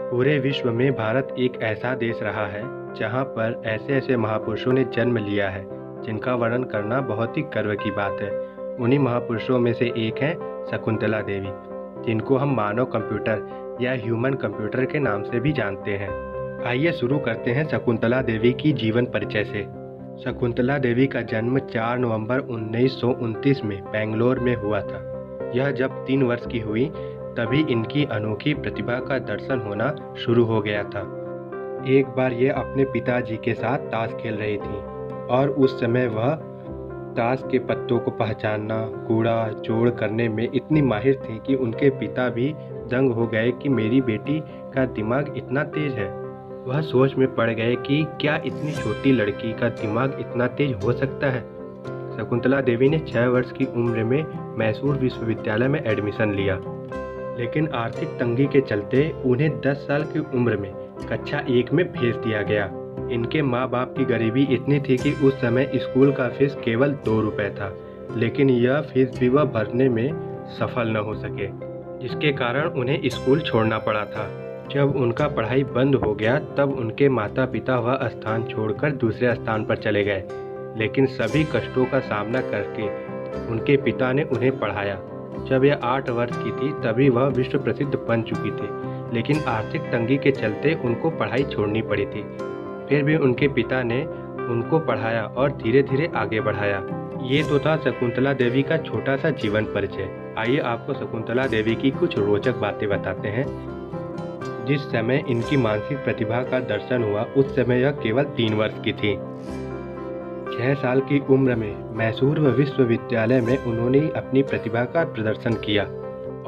पूरे विश्व में भारत एक ऐसा देश रहा है जहाँ पर ऐसे ऐसे महापुरुषों ने जन्म लिया है जिनका वर्णन करना बहुत ही गर्व की बात है। उन्हीं महापुरुषों में से एक हैं शकुंतला देवी, जिनको हम मानव कंप्यूटर या ह्यूमन कंप्यूटर के नाम से भी जानते हैं। आइए शुरू करते हैं शकुंतला देवी की जीवन परिचय से। शकुंतला देवी का जन्म 4 नवंबर 1929 में बेंगलोर में हुआ था। यह जब 3 वर्ष की हुई तभी इनकी अनोखी प्रतिभा का दर्शन होना शुरू हो गया था। एक बार ये अपने पिताजी के साथ ताश खेल रही थी और उस समय वह ताश के पत्तों को पहचानना, कूड़ा जोड़ करने में इतनी माहिर थी कि उनके पिता भी दंग हो गए कि मेरी बेटी का दिमाग इतना तेज है। वह सोच में पड़ गए कि क्या इतनी छोटी लड़की का दिमाग इतना तेज हो सकता है। शकुंतला देवी ने 6 वर्ष की उम्र में मैसूर विश्वविद्यालय में एडमिशन लिया, लेकिन आर्थिक तंगी के चलते उन्हें 10 साल की उम्र में कक्षा 1 में भेज दिया गया। इनके माँ बाप की गरीबी इतनी थी कि उस समय स्कूल का फीस केवल 2 रुपये था, लेकिन यह फीस भी वह भरने में सफल न हो सके, जिसके कारण उन्हें स्कूल छोड़ना पड़ा था। जब उनका पढ़ाई बंद हो गया तब उनके माता पिता वह स्थान छोड़कर दूसरे स्थान पर चले गए, लेकिन सभी कष्टों का सामना करके उनके पिता ने उन्हें पढ़ाया। जब यह 8 वर्ष की थी तभी वह विश्व प्रसिद्ध बन चुकी थी, लेकिन आर्थिक तंगी के चलते उनको पढ़ाई छोड़नी पड़ी थी। फिर भी उनके पिता ने उनको पढ़ाया और धीरे धीरे आगे बढ़ाया। ये तो था शकुंतला देवी का छोटा सा जीवन परिचय। आइए आपको शकुंतला देवी की कुछ रोचक बातें बताते हैं। जिस समय इनकी मानसिक प्रतिभा का दर्शन हुआ उस समय यह केवल 3 वर्ष की थी। 6 साल की उम्र में मैसूर विश्वविद्यालय में उन्होंने अपनी प्रतिभा का प्रदर्शन किया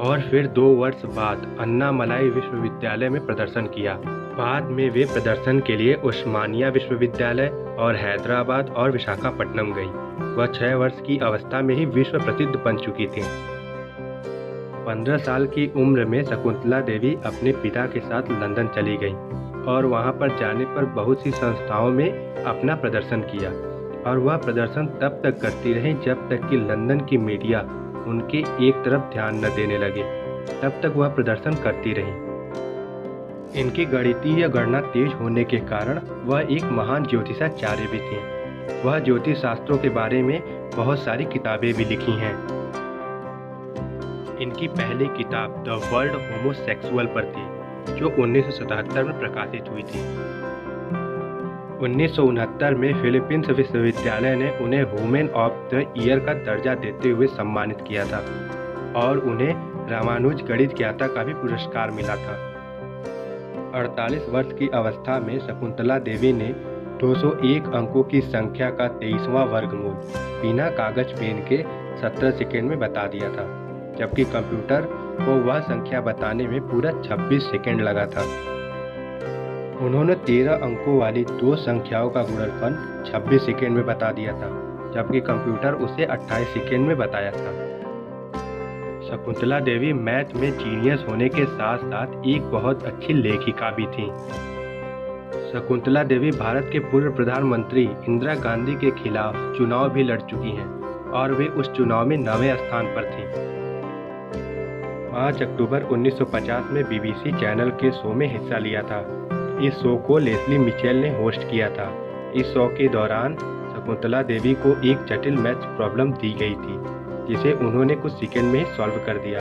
और फिर 2 वर्ष बाद अन्नामलाई विश्वविद्यालय में प्रदर्शन किया। बाद में वे प्रदर्शन के लिए उस्मानिया विश्वविद्यालय और हैदराबाद और विशाखापट्टनम गई। वह 6 वर्ष की अवस्था में ही विश्व प्रसिद्ध बन चुकी थी। 15 साल की उम्र में शकुंतला देवी अपने पिता के साथ लंदन चली गई और वहां पर जाने पर बहुत सी संस्थाओं में अपना प्रदर्शन किया, और वह प्रदर्शन तब तक करती रही जब तक कि लंदन की मीडिया उनके एक तरफ ध्यान न देने लगे। तब तक वह प्रदर्शन करती रही। इनकी गणितीय गणना तेज होने के कारण वह एक महान ज्योतिषाचार्य भी थी। वह ज्योतिष शास्त्रों के बारे में बहुत सारी किताबें भी लिखी हैं। इनकी पहली किताब द वर्ल्ड होमोसेक्सुअल पर थी, जो 1977 में प्रकाशित हुई थी। 1969 में फिलीपींस विश्वविद्यालय ने उन्हें वुमेन ऑफ द ईयर का दर्जा देते हुए सम्मानित किया था और उन्हें रामानुज गणित ज्ञाता का भी पुरस्कार मिला था। 48 वर्ष की अवस्था में शकुंतला देवी ने 201 अंकों की संख्या का 23वां वर्गमूल बिना कागज पेन के 17 सेकेंड में बता दिया था, जबकि कंप्यूटर को वह संख्या बताने में पूरा 26 सेकेंड लगा था। उन्होंने 13 अंकों वाली 2 संख्याओं का गुणनफल 26 सेकेंड में बता दिया था, जबकि कंप्यूटर उसे 28 सेकेंड में बताया था। शकुंतला देवी मैथ में जीनियस होने के साथ साथ एक बहुत अच्छी लेखिका भी थी। शकुंतला देवी भारत के पूर्व प्रधानमंत्री इंदिरा गांधी के खिलाफ चुनाव भी लड़ चुकी हैं और वे उस चुनाव में 9वें स्थान पर थीं। 5 अक्टूबर 1950 में बीबीसी चैनल के शो में हिस्सा लिया था। इस शो को लेस्ली मिचेल ने होस्ट किया था। इस शो के दौरान शकुंतला देवी को एक जटिल मैथ प्रॉब्लम दी गई थी, जिसे उन्होंने कुछ सेकंड में ही सॉल्व कर दिया,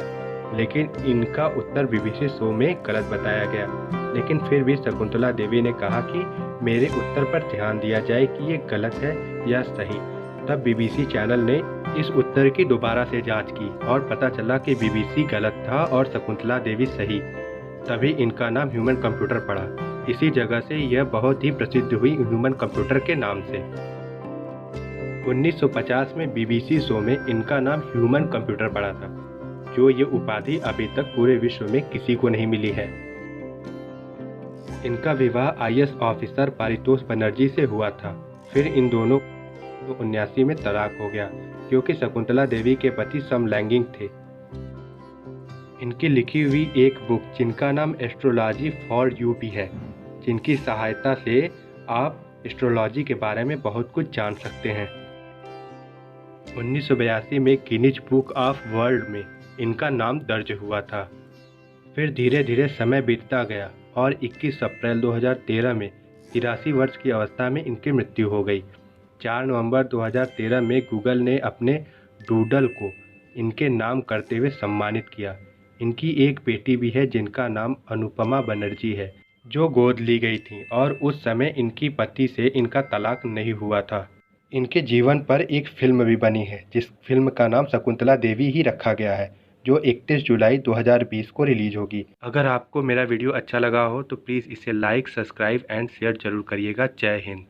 लेकिन इनका उत्तर बीबीसी शो में गलत बताया गया। लेकिन फिर भी शकुंतला देवी ने कहा कि मेरे उत्तर पर ध्यान दिया जाए कि ये गलत है या सही। तब बीबीसी चैनल ने इस उत्तर की दोबारा से जांच की और पता चला कि बीबीसी गलत था और शकुंतला देवी सही। तभी इनका नाम ह्यूमन कंप्यूटर पड़ा। इसी जगह से यह बहुत ही प्रसिद्ध हुई ह्यूमन कंप्यूटर के नाम से। 1950 में बीबीसी शो में इनका नाम ह्यूमन कंप्यूटर पड़ा था, जो ये उपाधि अभी तक पूरे विश्व में किसी को नहीं मिली है। इनका विवाह आईएएस ऑफिसर पारितोष बनर्जी से हुआ था। फिर इन दोनों को 1979 में तलाक हो गया, क्योंकि शकुंतला देवी के पति समलैंगिक थे। इनकी लिखी हुई एक बुक जिनका नाम एस्ट्रोलॉजी फॉर यू भी है, जिनकी सहायता से आप एस्ट्रोलॉजी के बारे में बहुत कुछ जान सकते हैं। 1982 में गिनीज बुक ऑफ वर्ल्ड में इनका नाम दर्ज हुआ था। फिर धीरे धीरे समय बीतता गया और 21 अप्रैल 2013 में 83 वर्ष की अवस्था में इनकी मृत्यु हो गई। 4 नवंबर 2013 में गूगल ने अपने डूडल को इनके नाम करते हुए सम्मानित किया। इनकी एक बेटी भी है जिनका नाम अनुपमा बनर्जी है, जो गोद ली गई थी और उस समय इनकी पति से इनका तलाक नहीं हुआ था। इनके जीवन पर एक फिल्म भी बनी है जिस फिल्म का नाम शकुंतला देवी ही रखा गया है, जो 31 जुलाई 2020 को रिलीज होगी। अगर आपको मेरा वीडियो अच्छा लगा हो तो प्लीज़ इसे लाइक, सब्सक्राइब एंड शेयर जरूर करिएगा। जय हिंद।